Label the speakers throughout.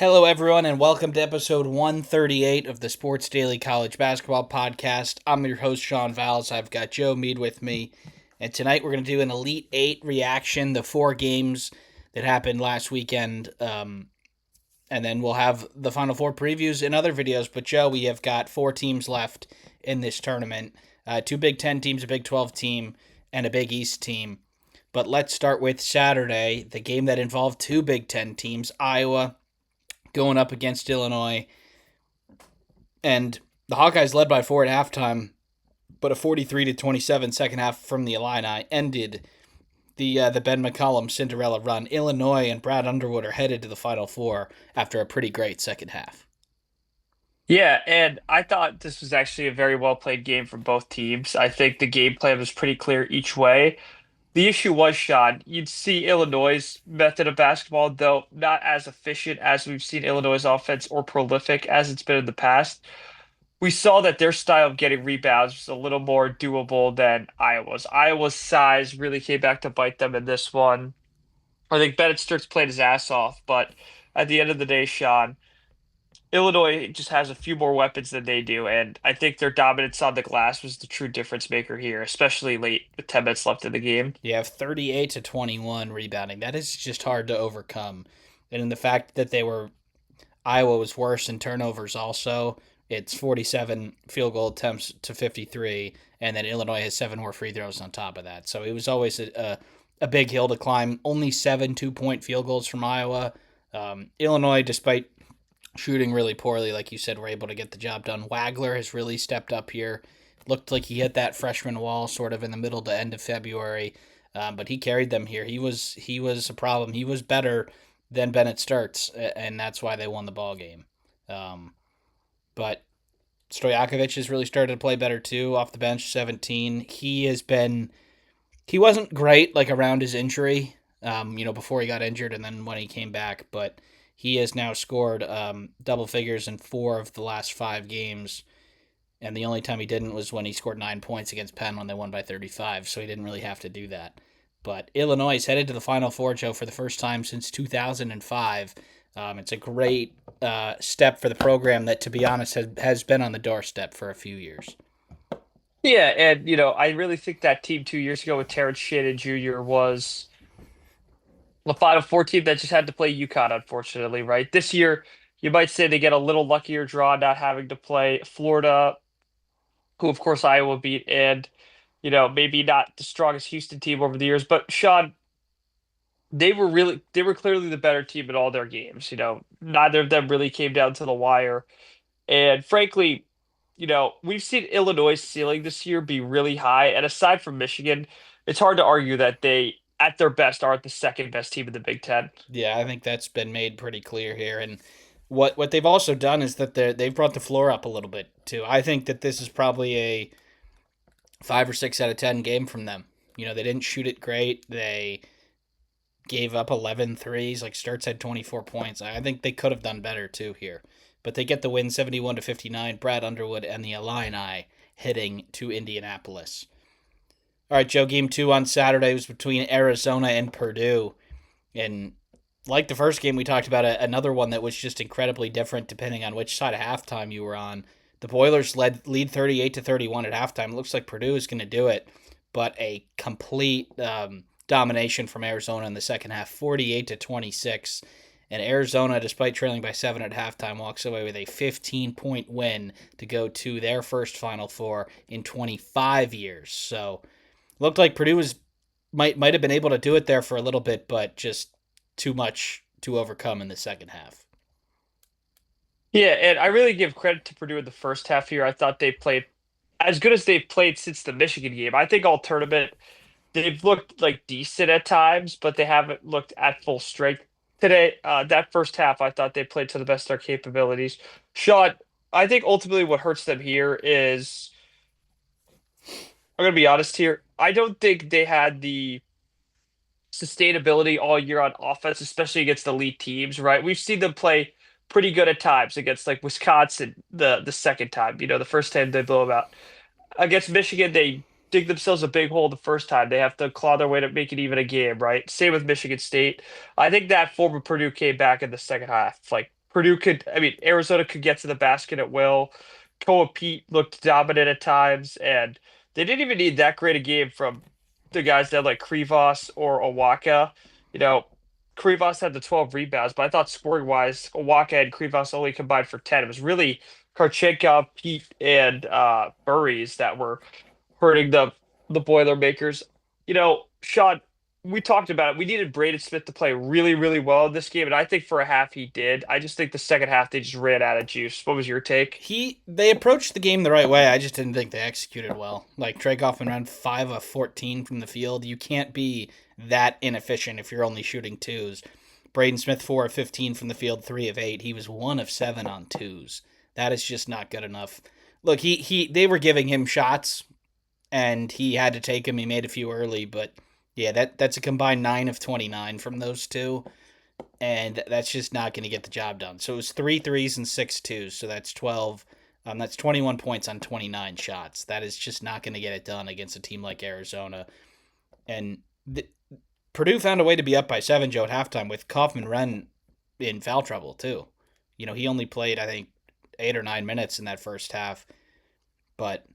Speaker 1: Hello, everyone, and welcome to episode 138 of the Sports Daily College Basketball Podcast. I'm your host, Sean Vowells. I've got Joe Meade with me, and tonight we're going to do an Elite Eight reaction, the four games that happened last weekend, and then we'll have the Final Four previews in other videos. But, Joe, we have got four teams left in this tournament, two Big Ten teams, a Big 12 team, and a Big East team. But let's start with Saturday, the game that involved two Big Ten teams, Iowa going up against Illinois. And the Hawkeyes led by four at halftime, but a 43-27 second half from the Illini ended the Ben McCollum Cinderella run. Illinois and Brad Underwood are headed to the Final Four after a pretty great second half.
Speaker 2: Yeah, and I thought this was actually a very well played game from both teams. I think the game plan was pretty clear each way. The issue was, Sean, you'd see Illinois' method of basketball, though not as efficient as we've seen Illinois' offense or prolific as it's been in the past. We saw that their style of getting rebounds was a little more doable than Iowa's. Iowa's size really came back to bite them in this one. I think Bennett Sturts played his ass off, but at the end of the day, Sean, Illinois just has a few more weapons than they do, and I think their dominance on the glass was the true difference maker here, especially late with 10 minutes left in the game.
Speaker 1: You have 38-21 rebounding. That is just hard to overcome. And in the fact that Iowa was worse in turnovers also. It's 47 field goal attempts to 53, and then Illinois has seven more free throws on top of that. So it was always a big hill to climb. Only seven 2-point field goals from Iowa. Illinois, despite shooting really poorly, like you said, were able to get the job done. Wagler has really stepped up here. Looked like he hit that freshman wall sort of in the middle to end of February, but he carried them here. He was a problem. He was better than Bennett Starts, and that's why they won the ball game. Um, but Stojakovic has really started to play better too, off the bench, 17. He wasn't great like around his injury, before he got injured and then when he came back, but he has now scored double figures in four of the last five games. And the only time he didn't was when he scored 9 points against Penn when they won by 35, so he didn't really have to do that. But Illinois is headed to the Final Four, Joe, for the first time since 2005. It's a great step for the program that, to be honest, has been on the doorstep for a few years.
Speaker 2: Yeah, and I really think that team 2 years ago with Terrence Shannon Jr. was the Final Four team that just had to play UConn, unfortunately, right? This year, you might say they get a little luckier draw not having to play Florida, who of course Iowa beat, and maybe not the strongest Houston team over the years, but Sean, they were clearly the better team in all their games. Neither of them really came down to the wire. And frankly, we've seen Illinois' ceiling this year be really high. And aside from Michigan, it's hard to argue that they, at their best, aren't the second best team in the Big Ten.
Speaker 1: Yeah, I think that's been made pretty clear here. And what they've also done is that they've brought the floor up a little bit too. I think that this is probably a 5 or 6 out of 10 game from them. They didn't shoot it great. They gave up 11 threes. Like Sturts had 24 points. I think they could have done better too here. But they get the win 71-59. Brad Underwood and the Illini heading to Indianapolis. All right, Joe, game two on Saturday was between Arizona and Purdue. And like the first game, we talked about another one that was just incredibly different depending on which side of halftime you were on. The Boilers lead 38-31 at halftime. It looks like Purdue is going to do it, but a complete domination from Arizona in the second half, 48-26. And Arizona, despite trailing by seven at halftime, walks away with a 15-point win to go to their first Final Four in 25 years. So looked like Purdue might have been able to do it there for a little bit, but just too much to overcome in the second half.
Speaker 2: Yeah, and I really give credit to Purdue in the first half here. I thought they played as good as they've played since the Michigan game. I think all tournament they've looked like decent at times, but they haven't looked at full strength today. That first half, I thought they played to the best of their capabilities. Sean, I think ultimately what hurts them here is, I'm going to be honest here. I don't think they had the sustainability all year on offense, especially against elite teams, right? We've seen them play pretty good at times against like Wisconsin the second time. The first time they blow them out. Against Michigan, they dig themselves a big hole the first time. They have to claw their way to make it even a game, right? Same with Michigan State. I think that former Purdue came back in the second half, like Purdue could, I mean, Arizona could get to the basket at will. Koa Pete looked dominant at times, and they didn't even need that great a game from the guys that like Krivos or Owaka. You know, Krivos had the 12 rebounds, but I thought scoring wise, Owaka and Krivos only combined for 10. It was really Karchenko, Pete, and Burries that were hurting the Boilermakers. Sean, we talked about it. We needed Braden Smith to play really, really well in this game, and I think for a half he did. I just think the second half they just ran out of juice. What was your take?
Speaker 1: They approached the game the right way. I just didn't think they executed well. Like Trey Kaufman ran 5 of 14 from the field. You can't be that inefficient if you're only shooting twos. Braden Smith 4 of 15 from the field, 3 of 8. He was 1 of 7 on twos. That is just not good enough. Look, they were giving him shots, and he had to take them. He made a few early, but yeah, that's a combined 9 of 29 from those two, and that's just not going to get the job done. So it was 3 threes and 6 twos. So that's 12. That's 21 points on 29 shots. That is just not going to get it done against a team like Arizona. And Purdue found a way to be up by 7, Joe, at halftime with Kaufman Wren in foul trouble too. He only played I think 8 or 9 minutes in that first half, but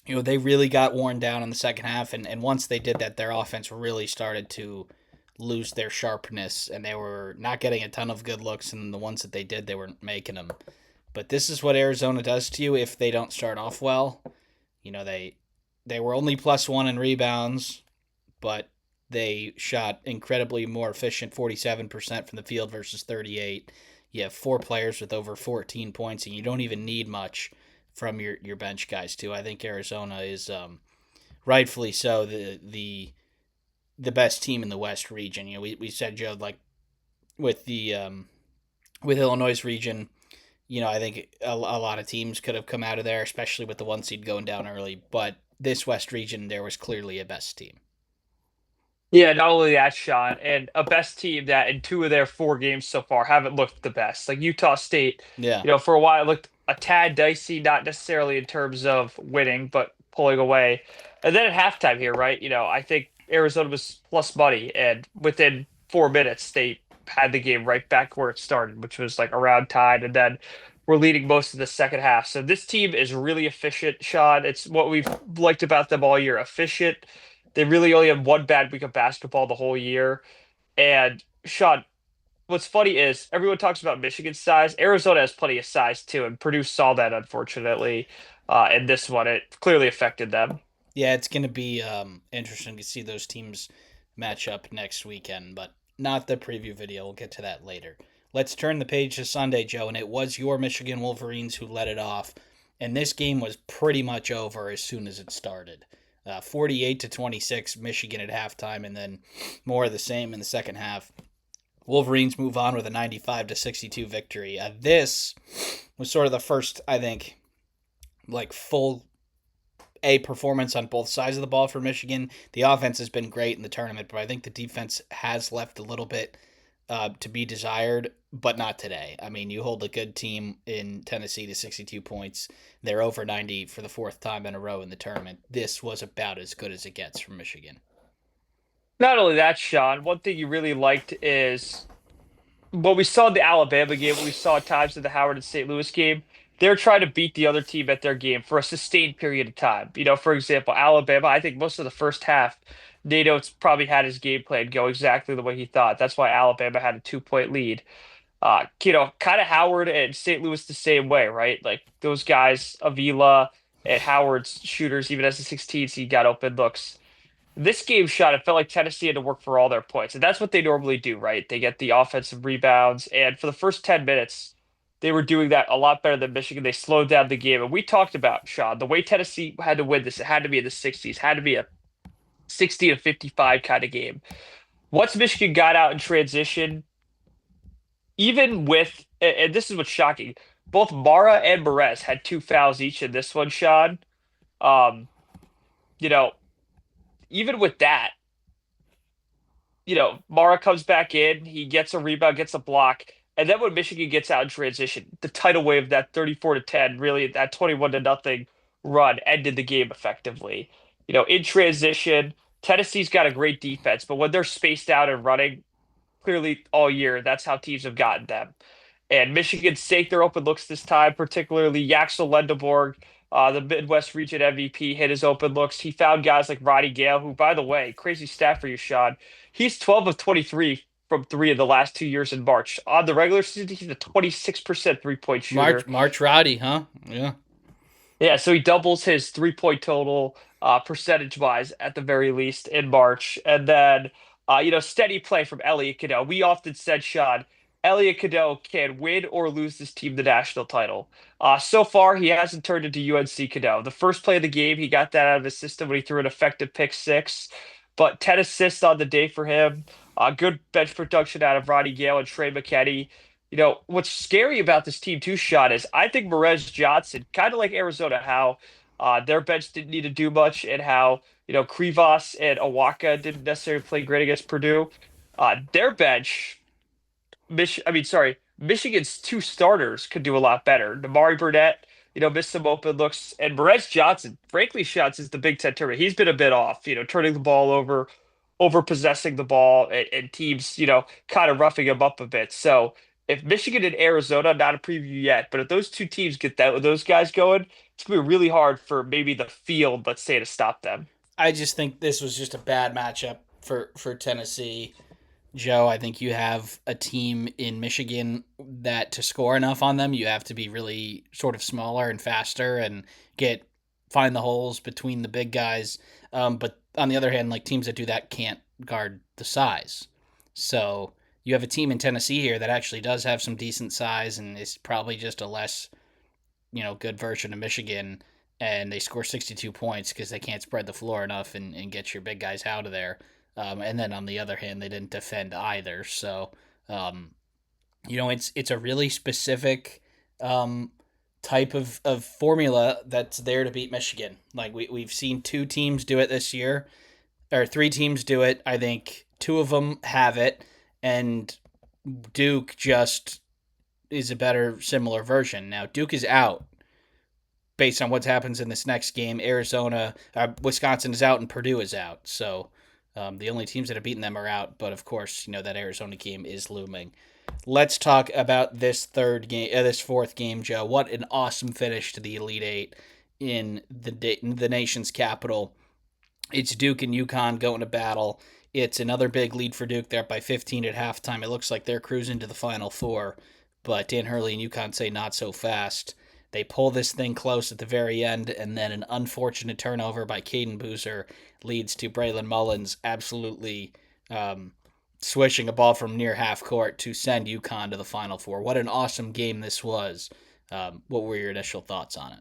Speaker 1: they really got worn down in the second half, and once they did that, their offense really started to lose their sharpness, and they were not getting a ton of good looks, and the ones that they did, they weren't making them. But this is what Arizona does to you if they don't start off well. They were only +1 in rebounds, but they shot incredibly more efficient, 47% from the field versus 38. You have 4 players with over 14 points, and you don't even need much from your bench guys too. I think Arizona is rightfully so the best team in the West region. We said, Joe, like with the with Illinois region, I think a lot of teams could have come out of there, especially with the 1 seed going down early. But this West region, there was clearly a best team.
Speaker 2: Yeah, not only that, Sean, and a best team that in 2 of their 4 games so far haven't looked the best. Like Utah State,
Speaker 1: Yeah,
Speaker 2: for a while it looked a tad dicey, not necessarily in terms of winning, but pulling away. And then at halftime here, right? I think Arizona was plus money, and within 4 minutes they had the game right back where it started, which was like around tied, and then we're leading most of the second half. So this team is really efficient, Sean. It's what we've liked about them all year. Efficient. They really only have one bad week of basketball the whole year. And Sean, what's funny is everyone talks about Michigan's size. Arizona has plenty of size too, and Purdue saw that unfortunately. In this one, it clearly affected them.
Speaker 1: yeah, it's going to be interesting to see those teams match up next weekend, but not the preview video. We'll get to that later. Let's turn the page to Sunday, Joe, and it was your Michigan Wolverines who led it off, and this game was pretty much over as soon as it started. 48-26, Michigan at halftime, and then more of the same in the second half. Wolverines move on with a 95-62 victory. This was sort of the first, I think, like full A performance on both sides of the ball for Michigan. The offense has been great in the tournament, but I think the defense has left a little bit to be desired, but not today. I mean, you hold a good team in Tennessee to 62 points. They're over 90 for the 4th time in a row in the tournament. This was about as good as it gets from Michigan.
Speaker 2: Not only that, Sean, one thing you really liked is what we saw in the Alabama game, what we saw at times in the Howard and St. Louis game. They're trying to beat the other team at their game for a sustained period of time. For example, Alabama, I think most of the first half, Nate Oates probably had his game plan go exactly the way he thought. That's why Alabama had a 2-point lead. Kind of Howard and St. Louis the same way, right? Like those guys, Avila and Howard's shooters, even as a 16 seed got open looks. This game shot, it felt like Tennessee had to work for all their points. And that's what they normally do, right? They get the offensive rebounds. And for the first 10 minutes, they were doing that a lot better than Michigan. They slowed down the game. And we talked about, Sean, the way Tennessee had to win this, it had to be in the 60s, had to be a 60-55 kind of game. Once Michigan got out in transition, even with, and this is what's shocking, both Mara and Perez had 2 fouls each in this one, Sean. Um, you know, Even with that, Mara comes back in, he gets a rebound, gets a block, and then when Michigan gets out in transition, the tidal wave, that 34-10, really that 21-0 run ended the game effectively. In transition, Tennessee's got a great defense, but when they're spaced out and running, clearly all year, that's how teams have gotten them. And Michigan sank their open looks this time, particularly Yaxel Lendeborg, the Midwest Region MVP, hit his open looks. He found guys like Roddy Gale, who, by the way, crazy stat for you, Sean. He's 12 of 23 from three of the last 2 years in March. On the regular season, he's a 26% three-point shooter.
Speaker 1: March Rowdy, huh? Yeah.
Speaker 2: Yeah, so he doubles his 3-point total percentage wise at the very least in March. And then, steady play from Elliot Cadeau. We often said, Sean, Elliot Cadeau can win or lose this team the national title. So far, he hasn't turned into UNC Cadeau. The first play of the game, he got that out of his system when he threw an effective pick six. But 10 assists on the day for him. Good bench production out of Roddy Gale and Trey McKenney. What's scary about this team too, Sean, is I think Perez Johnson, kind of like Arizona, how their bench didn't need to do much, and how Krivas and Awaka didn't necessarily play great against Purdue. Their bench Michigan's two starters could do a lot better. Namari Burnett, missed some open looks, and Perez Johnson, frankly, shots is the Big Ten tournament. He's been a bit off, turning the ball over possessing the ball, and teams, kind of roughing him up a bit. So if Michigan and Arizona, not a preview yet, but if those two teams get those guys going, it's gonna be really hard for maybe the field, let's say, to stop them.
Speaker 1: I just think this was just a bad matchup for Tennessee. Joe, I think you have a team in Michigan that to score enough on them, you have to be really sort of smaller and faster and get find the holes between the big guys. But on the other hand, like teams that do that can't guard the size. So you have a team in Tennessee here that actually does have some decent size and is probably just a less good version of Michigan, and they score 62 points because they can't spread the floor enough and get your big guys out of there. And then on the other hand, they didn't defend either. So, um, it's a really specific type of formula that's there to beat Michigan. Like we've seen two teams do it this year, or three teams do it. I think two of them have it, and Duke just is a better, similar version. Now, Duke is out based on what happens in this next game. Wisconsin is out, and Purdue is out. So the only teams that have beaten them are out. But of course, that Arizona game is looming. Let's talk about this fourth game, Joe. What an awesome finish to the Elite Eight in the nation's capital. It's Duke and UConn going to battle. It's another big lead for Duke. They're up by 15 at halftime. It looks like they're cruising to the Final Four, but Dan Hurley and UConn say not so fast. They pull this thing close at the very end, and then an unfortunate turnover by Caden Boozer leads to Braylon Mullins absolutely swishing a ball from near half court to send UConn to the Final Four. What an awesome game this was. What were your initial thoughts on it?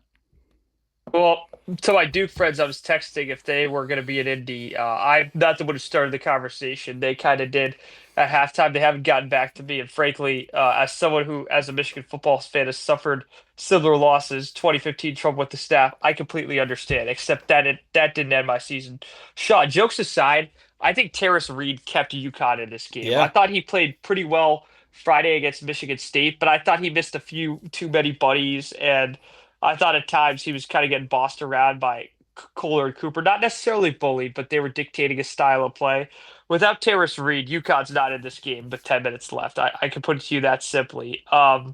Speaker 2: Well, to my Duke friends, I was texting if they were going to be in Indy. I'm not the one who started the conversation. They kind of did at halftime. They haven't gotten back to me. And frankly, as someone who, as a Michigan football fan, has suffered similar losses, 2015 trouble with the staff, I completely understand. Except that didn't end my season. Sean, jokes aside, I think Terrace Reed kept UConn in this game. I
Speaker 1: Yeah.
Speaker 2: thought he played pretty well Friday against Michigan State, but I thought he missed a few too many buddies, and I thought at times he was kind of getting bossed around by Kohler and Cooper. Not necessarily bullied, but they were dictating his style of play. Without Terrace Reed, UConn's not in this game with 10 minutes left. I can put it to you that simply. Well,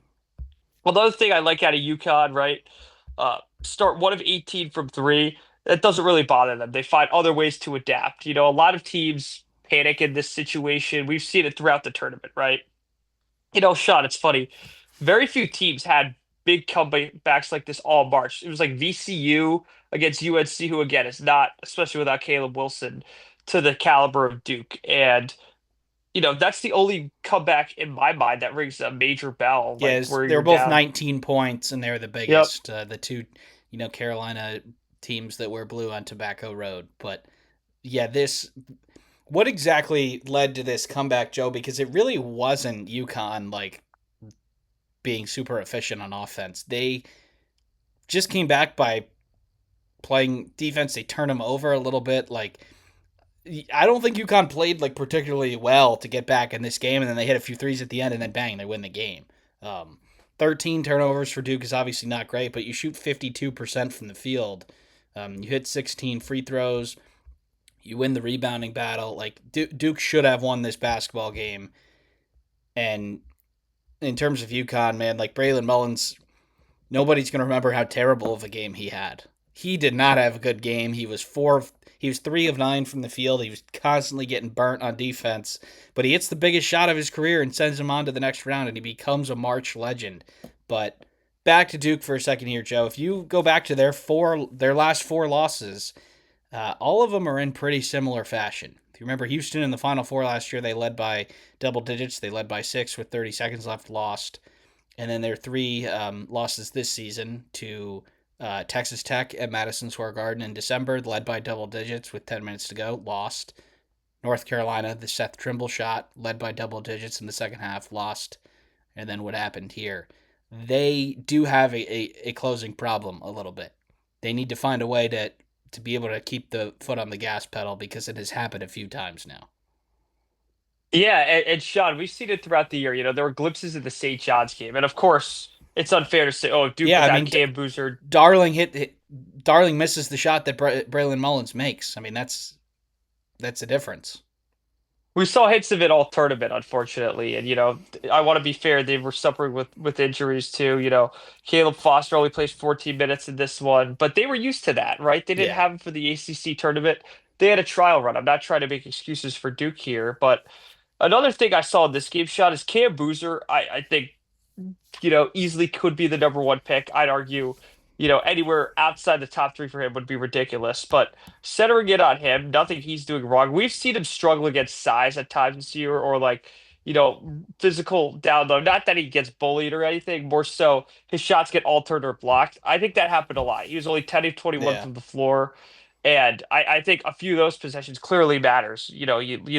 Speaker 2: the other thing I like out of UConn, right? Start one of 18 from three. That doesn't really bother them. They find other ways to adapt. A lot of teams panic in this situation. We've seen it throughout the tournament, right? Sean, it's funny. Very few teams had big comebacks like this all March. It was like VCU against UNC, who again is not, especially without Caleb Wilson, to the caliber of Duke. And that's the only comeback in my mind that rings a major bell, like
Speaker 1: Yes,
Speaker 2: where
Speaker 1: they were
Speaker 2: you're
Speaker 1: both
Speaker 2: down.
Speaker 1: 19 points, and they were the
Speaker 2: Yep.
Speaker 1: biggest. The two, Carolina teams that were blue on Tobacco Road. But yeah, what exactly led to this comeback, Joe? Because it really wasn't UConn like being super efficient on offense. They just came back by playing defense. They turned them over a little bit. Like I don't think UConn played like particularly well to get back in this game, and then they hit a few threes at the end, and then bang, they win the game. Um, 13 turnovers for Duke is obviously not great, but you shoot 52% from the field. You hit 16 free throws. You win the rebounding battle. Like Duke should have won this basketball game, and in terms of UConn, man, like Braylon Mullins, nobody's going to remember how terrible of a game he had. He did not have a good game. He was 3 of 9 from the field. He was constantly getting burnt on defense, but he hits the biggest shot of his career and sends him on to the next round, and he becomes a March legend. But back to Duke for a second here, Joe. If you go back to their last 4 losses, all of them are in pretty similar fashion. If you remember Houston in the Final Four last year, they led by double digits. They led by 6 with 30 seconds left, lost. And then their 3 losses this season to Texas Tech at Madison Square Garden in December, led by double digits with 10 minutes to go, lost. North Carolina, the Seth Trimble shot, led by double digits in the second half, lost. And then what happened here? They do have a closing problem a little bit. They need to find a way to be able to keep the foot on the gas pedal because it has happened a few times now.
Speaker 2: Yeah, and Sean, we've seen it throughout the year. There were glimpses of the St. John's game, and of course, it's unfair to say, "Oh, Duke
Speaker 1: Yeah, I
Speaker 2: without
Speaker 1: mean,
Speaker 2: Cam Boozer."
Speaker 1: Darling misses the shot that Braylon Mullins makes. I mean, that's a difference.
Speaker 2: We saw hits of it all tournament, unfortunately, and I want to be fair. They were suffering with injuries too. Caleb Foster only plays 14 minutes in this one, but they were used to that, right? They didn't
Speaker 1: Yeah.
Speaker 2: have him for the ACC tournament. They had a trial run. I'm not trying to make excuses for Duke here, but another thing I saw in this game shot is Cam Boozer. I think easily could be the number one pick. I'd argue, anywhere outside the top three for him would be ridiculous. But centering it on him, nothing he's doing wrong. We've seen him struggle against size at times this year, or like, physical down low. Not that he gets bullied or anything, more so his shots get altered or blocked. I think that happened a lot. He was only 10 of 21
Speaker 1: Yeah.
Speaker 2: from the floor. And I think a few of those possessions clearly matters. You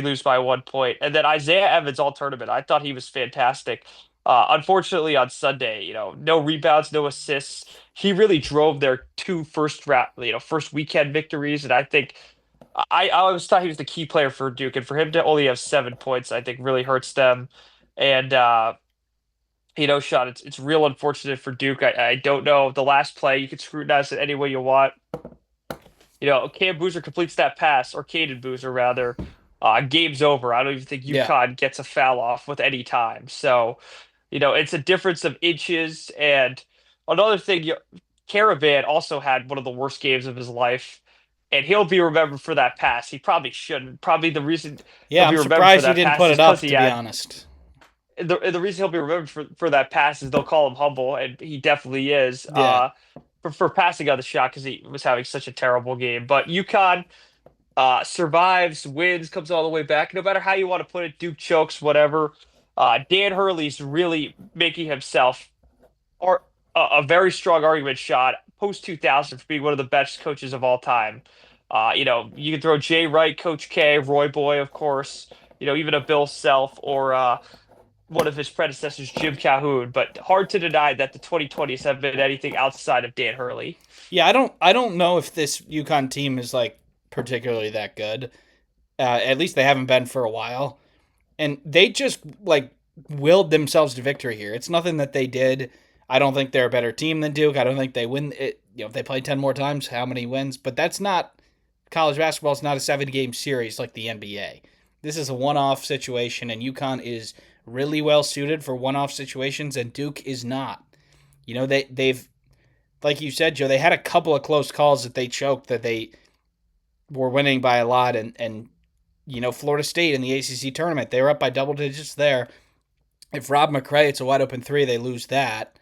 Speaker 2: lose by 1 point. And then Isaiah Evans all tournament. I thought he was fantastic. Unfortunately, on Sunday, no rebounds, no assists. He really drove their first weekend victories, and I think I always thought he was the key player for Duke, and for him to only have 7 points, I think really hurts them. And Sean, it's real unfortunate for Duke. I don't know the last play. You can scrutinize it any way you want. Cam Boozer completes that pass, or Caden Boozer rather. Game's over. I don't even think
Speaker 1: Yeah.
Speaker 2: UConn gets a foul off with any time. So. It's a difference of inches. And another thing, Caravan also had one of the worst games of his life, and he'll be remembered for that pass. He probably shouldn't. Probably the reason he'll
Speaker 1: Yeah, I'm
Speaker 2: be remembered for
Speaker 1: surprised he
Speaker 2: that
Speaker 1: didn't
Speaker 2: pass
Speaker 1: put
Speaker 2: is
Speaker 1: it
Speaker 2: because
Speaker 1: up,
Speaker 2: he
Speaker 1: to be
Speaker 2: had
Speaker 1: honest.
Speaker 2: the reason he'll be remembered for that pass is they'll call him humble, and he definitely is.
Speaker 1: Yeah.
Speaker 2: For passing on the shot because he was having such a terrible game. But UConn survives, wins, comes all the way back. No matter how you want to put it, Duke chokes, whatever. Dan Hurley's really making himself or a very strong argument shot post 2000 for being one of the best coaches of all time. You can throw Jay Wright, Coach K, Roy Boy, of course. Even a Bill Self or one of his predecessors, Jim Calhoun. But hard to deny that the 2020s have been anything outside of Dan Hurley.
Speaker 1: Yeah, I don't know if this UConn team is like particularly that good. At least they haven't been for a while. And they just like willed themselves to victory here. It's nothing that they did. I don't think they're a better team than Duke. I don't think they win it. If they play 10 more times, how many wins? But that's not college basketball is not a 7 game series like the NBA. This is a one-off situation, and UConn is really well suited for one-off situations, and Duke is not. They've like you said, Joe, they had a couple of close calls that they choked that they were winning by a lot, and Florida State in the ACC tournament, they were up by double digits there. If Rob McRae, it's a wide open three, they lose that.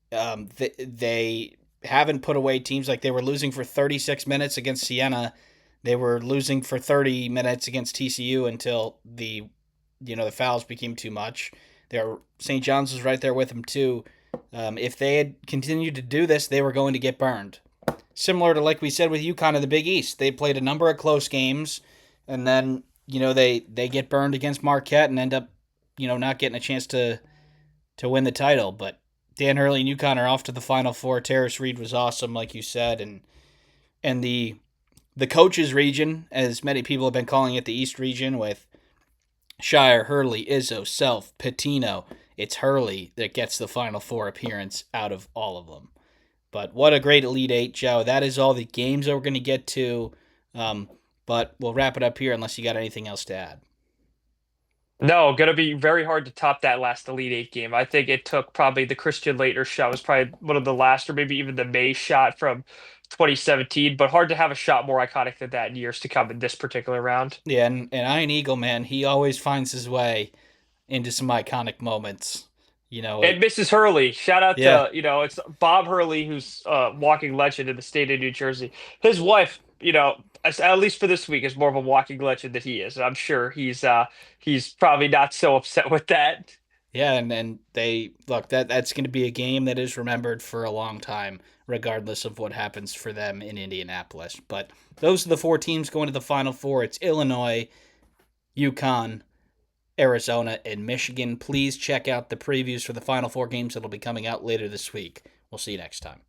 Speaker 1: They haven't put away teams like they were losing for 36 minutes against Siena. They were losing for 30 minutes against TCU until the fouls became too much. St. John's was right there with them too. If they had continued to do this, they were going to get burned. Similar to like we said with UConn in the Big East, they played a number of close games, and then they get burned against Marquette and end up not getting a chance to win the title. But Dan Hurley and UConn are off to the Final Four. Terrace Reed was awesome, like you said, and the coaches region, as many people have been calling it, the East region with Shire, Hurley, Izzo, Self, Pitino. It's Hurley that gets the Final Four appearance out of all of them. But what a great Elite Eight, Joe. That is all the games that we're going to get to. But we'll wrap it up here unless you got anything else to add.
Speaker 2: No, gonna be very hard to top that last Elite Eight game. I think it took probably the Christian Laettner shot was probably one of the last, or maybe even the May shot from 2017, but hard to have a shot more iconic than that in years to come in this particular round.
Speaker 1: Yeah, and Iron Eagle, man, he always finds his way into some iconic moments. You know,
Speaker 2: And Mrs. Hurley, shout out
Speaker 1: yeah,
Speaker 2: to, it's Bob Hurley, who's a walking legend in the state of New Jersey. His wife, at least for this week, is more of a walking legend than he is. I'm sure he's probably not so upset with that.
Speaker 1: yeah, and they look that's going to be a game that is remembered for a long time, regardless of what happens for them in Indianapolis. But those are the four teams going to the Final Four. It's Illinois, UConn, Arizona, and Michigan. Please check out the previews for the Final Four games that'll be coming out later this week. We'll see you next time.